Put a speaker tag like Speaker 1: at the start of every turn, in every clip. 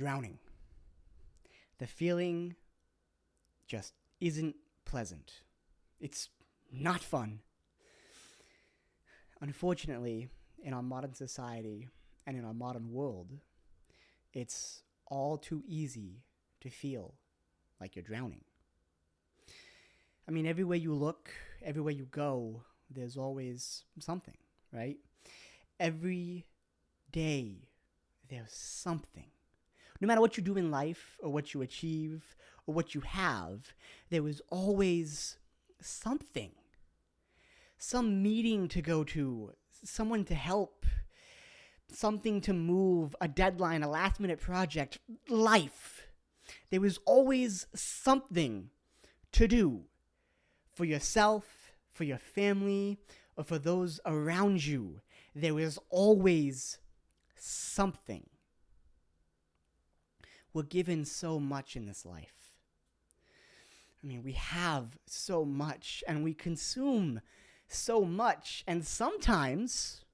Speaker 1: drowning. The feeling just isn't pleasant. It's not fun. Unfortunately, in our modern society and in our modern world, it's all too easy to feel like you're drowning. I mean, everywhere you look, everywhere you go, there's always something, right? Every day, there's something. No matter what you do in life or what you achieve or what you have, there is always something. Some meeting to go to, someone to help, something to move, a deadline, a last-minute project, life. There is always something to do for yourself, for your family, or for those around you. There is always something. We're given so much in this life. I mean, we have so much, and we consume so much, and sometimes,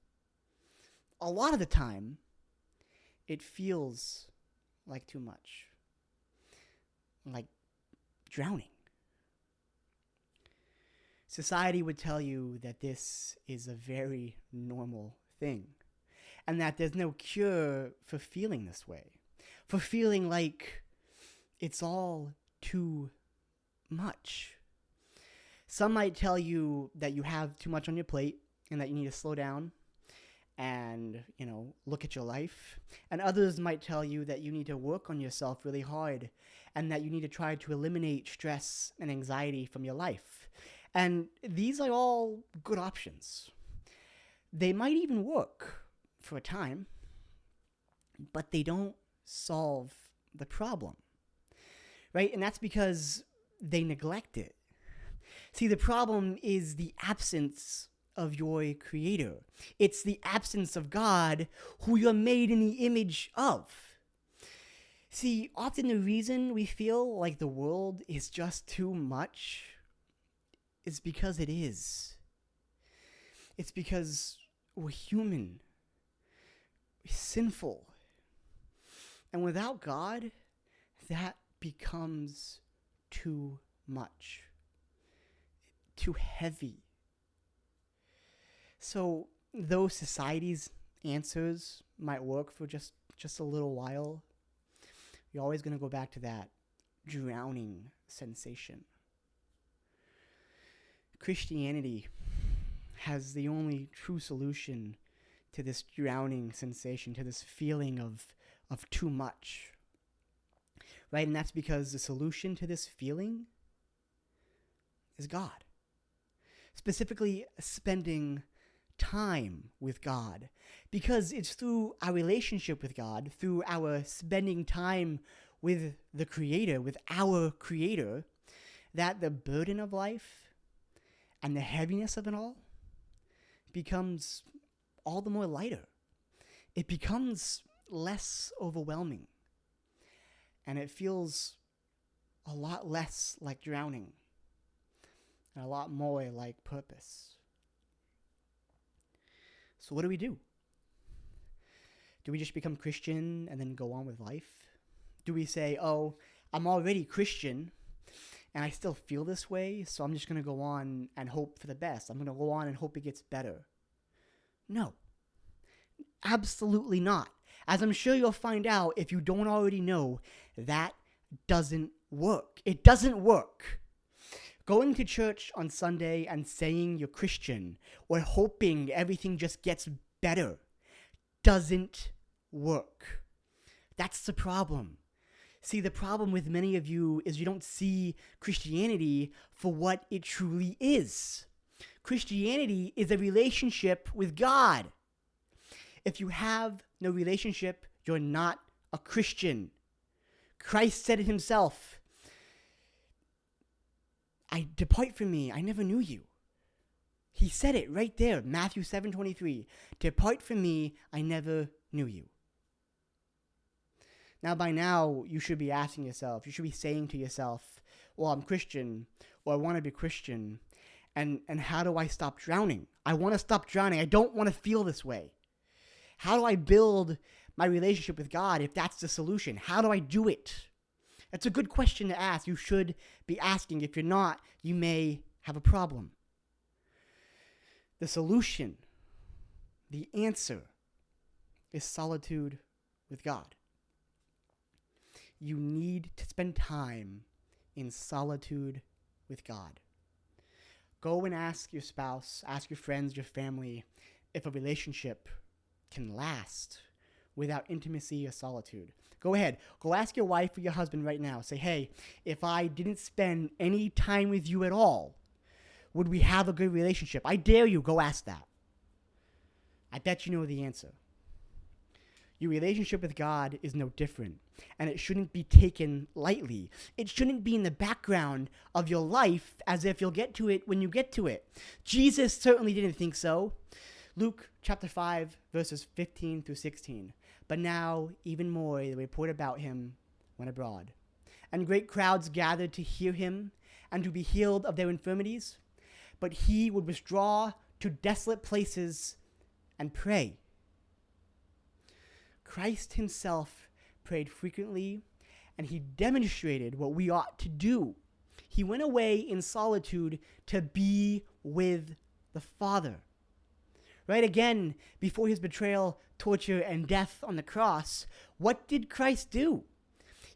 Speaker 1: a lot of the time, it feels like too much. Like drowning. Society would tell you that this is a very normal thing, and that there's no cure for feeling this way, for feeling like it's all too much. Some might tell you that you have too much on your plate and that you need to slow down and, look at your life. And others might tell you that you need to work on yourself really hard and that you need to try to eliminate stress and anxiety from your life. And these are all good options. They might even work for a time, but they don't solve the problem, right? And that's because they neglect it. See, the problem is the absence of your Creator. It's the absence of God, who you're made in the image of. See, often the reason we feel like the world is just too much is because it is. It's because we're human. We're sinful. And without God, that becomes too much. Too heavy. So, though society's answers might work for just a little while, you're always going to go back to that drowning sensation. Christianity has the only true solution to this drowning sensation, to this feeling of too much. Right? And that's because the solution to this feeling is God. Specifically, spending time with God. Because it's through our relationship with God, through our spending time with the Creator, with our Creator, that the burden of life and the heaviness of it all becomes all the more lighter. It becomes less overwhelming. And it feels a lot less like drowning. And a lot more like purpose. So what do? Do we just become Christian and then go on with life? Do we say, oh, I'm already Christian and I still feel this way, so I'm just going to go on and hope for the best. I'm going to go on and hope it gets better. No. Absolutely not. As I'm sure you'll find out if you don't already know, that doesn't work. It doesn't work. Going to church on Sunday and saying you're Christian or hoping everything just gets better doesn't work. That's the problem. See, the problem with many of you is you don't see Christianity for what it truly is. Christianity is a relationship with God. If you have no relationship, you're not a Christian. Christ said it himself. Depart from me, I never knew you. He said it right there, Matthew 7:23. Depart from me, I never knew you. Now, by now, you should be asking yourself, you should be saying to yourself, well, I'm Christian, or I want to be Christian, and how do I stop drowning? I want to stop drowning. I don't want to feel this way. How do I build my relationship with God if that's the solution? How do I do it? That's a good question to ask. You should be asking. If you're not, you may have a problem. The solution, the answer, is solitude with God. You need to spend time in solitude with God. Go and ask your spouse, ask your friends, your family, if a relationship can last without intimacy or solitude. Go ahead. Go ask your wife or your husband right now. Say, hey, if I didn't spend any time with you at all, would we have a good relationship? I dare you, go ask that. I bet you know the answer. Your relationship with God is no different, and it shouldn't be taken lightly. It shouldn't be in the background of your life as if you'll get to it when you get to it. Jesus certainly didn't think so. Luke chapter 5, verses 15 through 16. But now, even more, the report about him went abroad, and great crowds gathered to hear him and to be healed of their infirmities. But he would withdraw to desolate places and pray. Christ himself prayed frequently, and he demonstrated what we ought to do. He went away in solitude to be with the Father. Right, again, before his betrayal, torture, and death on the cross, what did Christ do?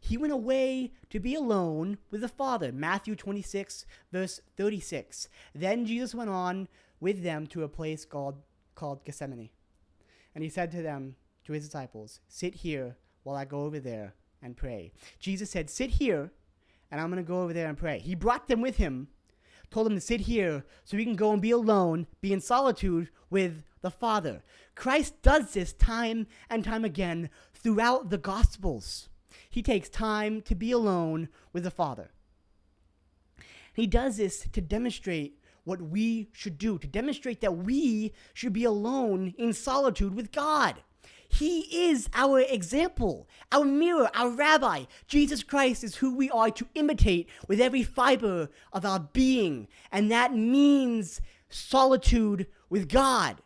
Speaker 1: He went away to be alone with the Father. Matthew 26, verse 36. Then Jesus went on with them to a place called Gethsemane. And he said to his disciples, sit here while I go over there and pray. Jesus said, sit here, and I'm going to go over there and pray. He brought them with him, told them to sit here so he can go and be alone, be in solitude with the Father. Christ does this time and time again throughout the Gospels. He takes time to be alone with the Father. He does this to demonstrate what we should do, to demonstrate that we should be alone in solitude with God. He is our example, our mirror, our rabbi. Jesus Christ is who we are to imitate with every fiber of our being, and that means solitude with God.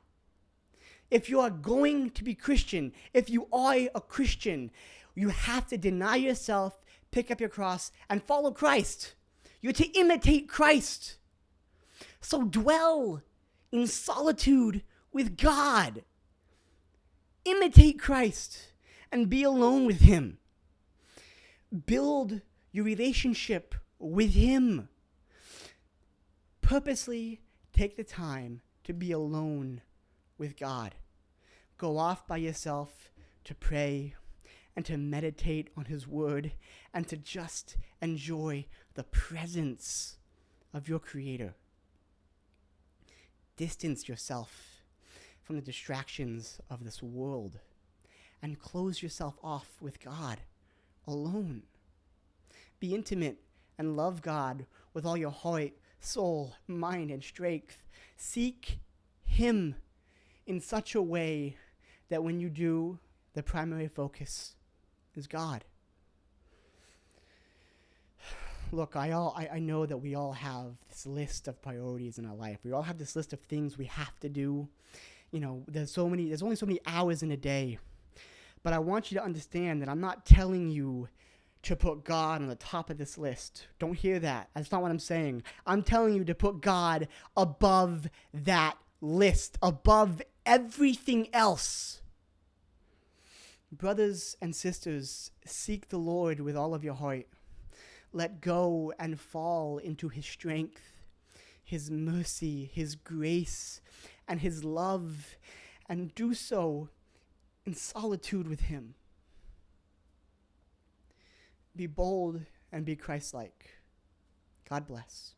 Speaker 1: If you are going to be Christian, if you are a Christian, you have to deny yourself, pick up your cross, and follow Christ. You're to imitate Christ. So dwell in solitude with God. Imitate Christ and be alone with him. Build your relationship with him. Purposely take the time to be alone with God. Go off by yourself to pray and to meditate on his word and to just enjoy the presence of your Creator. Distance yourself from the distractions of this world and close yourself off with God alone. Be intimate and love God with all your heart, soul, mind, and strength. Seek him in such a way that when you do, the primary focus is God. Look, I know that we all have this list of priorities in our life. We all have this list of things we have to do. You know, there's only so many hours in a day. But I want you to understand that I'm not telling you to put God on the top of this list. Don't hear that. That's not what I'm saying. I'm telling you to put God above that list, above everything else. Brothers and sisters, seek the Lord with all of your heart. Let go and fall into his strength, his mercy, his grace, and his love, and do so in solitude with him. Be bold and be Christ-like. God bless.